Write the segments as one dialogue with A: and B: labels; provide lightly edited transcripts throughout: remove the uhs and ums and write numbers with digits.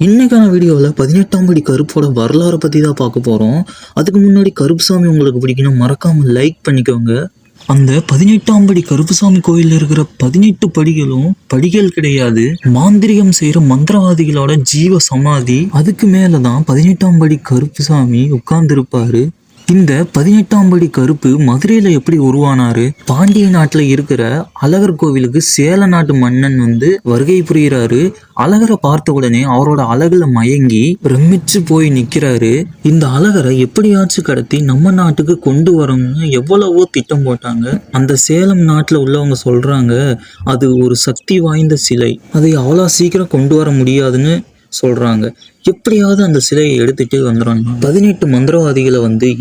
A: இன்னைக்கான வீடியோவில் 18ஆம் படி கருப்போட வரலாறை பற்றி தான் பார்க்க போகிறோம். அதுக்கு முன்னாடி கருப்புசாமி உங்களுக்கு பிடிக்கணும், மறக்காமல் லைக் பண்ணிக்கோங்க. அந்த 18ஆம் படி கருப்புசாமி கோயிலில் இருக்கிற 18 படிகளும் படிகள் கிடையாது, மாந்திரிகம் செய்கிற மந்திரவாதிகளோட ஜீவ சமாதி. அதுக்கு மேலே தான் 18ஆம் படி கருப்புசாமி உட்கார்ந்துருப்பாரு. இந்த 18ஆம் படி கருப்பு மதுரையில எப்படி உருவானாரு? பாண்டிய நாட்டுல இருக்கிற அழகர் கோவிலுக்கு சேல நாட்டு மன்னன் வருகை புரிகிறாரு. அழகரை பார்த்த உடனே அவரோட அழகுல மயங்கி பிரமிச்சு போய் நிக்கிறாரு. இந்த அழகரை எப்படியாச்சும் கடத்தி நம்ம நாட்டுக்கு கொண்டு வரணும்னு எவ்வளவோ திட்டம் போட்டாங்க. அந்த சேலம் நாட்டுல உள்ளவங்க சொல்றாங்க, அது ஒரு சக்தி வாய்ந்த சிலை, அதை அவ்வளோ சீக்கிரம் கொண்டு வர முடியாதுன்னு சொல்றாங்க. எப்படியாவது அந்த சிலையை எடுத்துட்டு வந்துடுறாங்க. 18 மந்திரவாதிகளை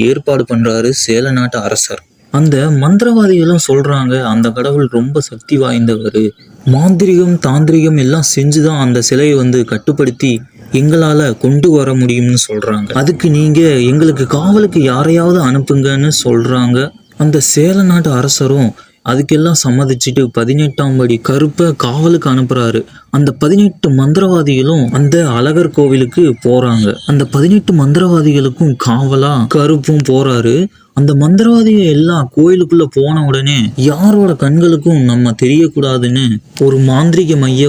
A: ஏற்பாடு பண்றாரு சேல நாட்டு அரசர். அந்த மந்திரவாதிகளும் சொல்றாங்க, அந்த கடவுள் ரொம்ப சக்தி வாய்ந்தவர், மாந்திரிகம் தாந்திரிகம் எல்லாம் செஞ்சுதான் அந்த சிலையை கட்டுப்படுத்தி எங்களால கொண்டு வர முடியும்னு சொல்றாங்க. அதுக்கு நீங்க எங்களுக்கு காவலுக்கு யாரையாவது அனுப்புங்கன்னு சொல்றாங்க. அந்த சேல நாட்டு அரசரும் அதுக்கெல்லாம் சம்மதிச்சுட்டு 18ஆம் படி கருப்பை காவலுக்கு அனுப்புறாரு. அந்த 18 மந்திரவாதிகளும் அந்த அழகர் கோவிலுக்கு போறாங்க. அந்த 18 மந்திரவாதிகளுக்கும் காவலா கருப்பும் போறாரு. அந்த மந்திரவாதிகள் எல்லாம் கோயிலுக்குள்ள போன உடனே யாரோட கண்களுக்கும் நம்ம தெரியக்கூடாதுன்னு ஒரு மாந்திரிக மைய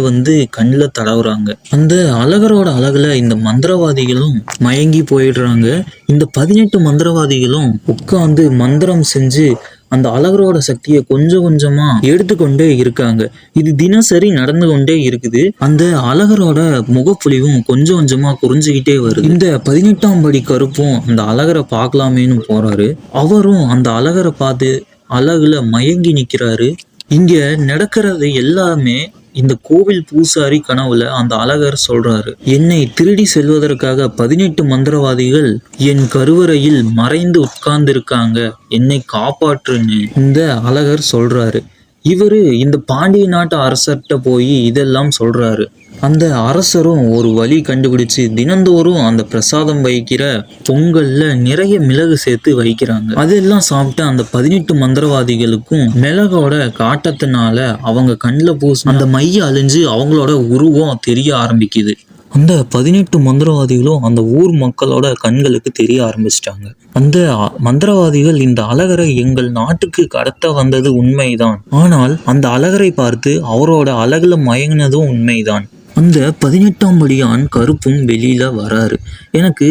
A: கண்ணில் தடவுறாங்க. அந்த அழகரோட அழகுல இந்த மந்திரவாதிகளும் மயங்கி போயிடுறாங்க. இந்த 18 மந்திரவாதிகளும் உட்கார்ந்து மந்திரம் செஞ்சு அந்த அழகரோட சக்தியை கொஞ்சம் கொஞ்சமா எடுத்துக்கொண்டே இருக்காங்க. இது தினசரி நடந்து கொண்டே இருக்குது. அந்த அழகரோட முகப்பொலிவும் கொஞ்சம் கொஞ்சமா குறைஞ்சுக்கிட்டே வருது. இந்த 18ஆம் படி கருப்பும் அந்த அழகரை பார்க்கலாமேன்னு போறாரு. அவரும் அந்த அழகரை பார்த்து அழகுல மயங்கி நிக்கிறாரு. இங்க நடக்கிறது எல்லாமே இந்த கோவில் பூசாரி கனவுல அந்த அழகர் சொல்றாரு, என்னை திருடி செல்வதற்காக 18 மந்திரவாதிகள் என் கருவறையில் மறைந்து உட்கார்ந்துருக்காங்க, என்னை காப்பாற்றுன்னு இந்த அழகர் சொல்றாரு. இவரு இந்த பாண்டிய நாட்டு அரசர்கிட்ட போய் இதெல்லாம் சொல்றாரு. அந்த அரசரும் ஒரு வழி கண்டுபிடிச்சு தினந்தோறும் அந்த பிரசாதம் வைக்கிற பொங்கல்ல நிறைய மிளகு சேர்த்து வைக்கிறாங்க. அதெல்லாம் சாப்பிட்டு அந்த 18 மந்திரவாதிகளுக்கும் மிளகோட காட்டத்தினால அவங்க கண்ணில் பூசி அந்த மைய அழிஞ்சு அவங்களோட உருவம் தெரிய ஆரம்பிக்குது. அந்த 18 மந்திரவாதிகளும் அந்த ஊர் மக்களோட கண்களுக்கு தெரிய ஆரம்பிச்சிட்டாங்க. அந்த மந்திரவாதிகள் இந்த அழகரை எங்கள் நாட்டுக்கு கடத்த வந்தது உண்மைதான், ஆனால் அந்த அழகரை பார்த்து அவரோட அழகுல மயங்கினதும் உண்மைதான். அந்த 18ஆம் படியான் கருப்பும் வெளியில வராரு. எனக்கு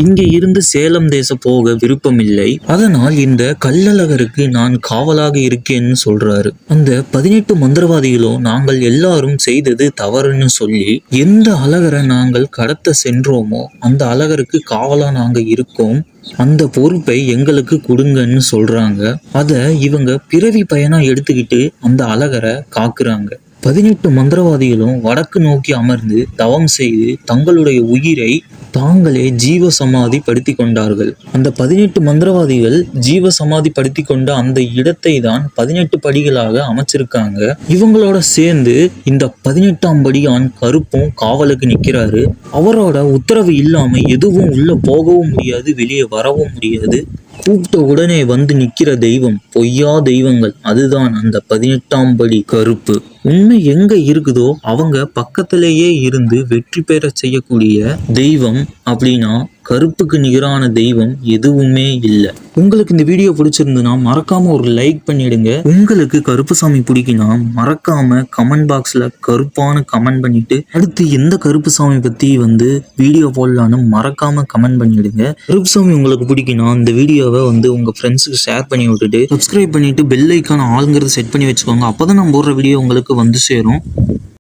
A: இங்க இருந்து சேலம் தேசம் போக விருப்பம் இல்லை, அதனால் இந்த கள்ளழகருக்கு நான் காவலாக இருக்கேன்னு சொல்றாரு. அந்த 18 மந்திரவாதிகளும் நாங்கள் எல்லாரும் செய்தது தவறுன்னு சொல்லி எந்த அழகரை நாங்கள் கடத்த சென்றோமோ அந்த அழகருக்கு காவலா நாங்க இருக்கோம், அந்த பொறுப்பை எங்களுக்கு கொடுங்கன்னு சொல்றாங்க. அத இவங்க பிறவி பயனா எடுத்துக்கிட்டு அந்த அழகரை காக்குறாங்க. 18 மந்திரவாதிகளும் வடக்கு நோக்கி அமர்ந்து தவம் செய்து தங்களுடைய உயிரை தாங்களே ஜீவ சமாதி படுத்தி கொண்டார்கள். அந்த 18 மந்திரவாதிகள் ஜீவ சமாதி படுத்தி கொண்ட அந்த இடத்தை தான் 18 படிகளாக அமைச்சிருக்காங்க. இவங்களோட சேர்ந்து இந்த 18ஆம் படியான் கருப்பும் காவலுக்கு நிற்கிறாரு. அவரோட உத்தரவு இல்லாம எதுவும் உள்ள போகவும் முடியாது, வெளியே வரவும் முடியாது. கூப்பிட்ட உடனே நிக்கிற தெய்வம் பொய்யா தெய்வங்கள், அதுதான் அந்த 18ஆம் படி கருப்பு. உண்மை எங்க இருக்குதோ அவங்க பக்கத்திலேயே இருந்து வெற்றி பெற செய்யக்கூடிய தெய்வம் அப்படின்னா கருப்புக்கு நிகரான தெய்வம் எதுவுமே இல்லை. உங்களுக்கு இந்த வீடியோ பிடிச்சிருந்துன்னா மறக்காம ஒரு லைக் பண்ணிடுங்க. உங்களுக்கு கருப்புசாமி பிடிக்குன்னா மறக்காம கமெண்ட் பாக்ஸ்ல கருப்பான கமெண்ட் பண்ணிட்டு அடுத்து எந்த கருப்புசாமி பத்தி வீடியோ போடலான்னு மறக்காம கமெண்ட் பண்ணிடுங்க. கருப்புசாமி உங்களுக்கு பிடிக்குன்னா இந்த வீடியோவை உங்க ஃப்ரெண்ட்ஸுக்கு ஷேர் பண்ணி விட்டுட்டு சப்ஸ்கிரைப் பண்ணிட்டு பெல் ஐக்கான ஆளுங்கிறது செட் பண்ணி வச்சுக்கோங்க. அப்பதான் நான் போடுற வீடியோ உங்களுக்கு சேரும்.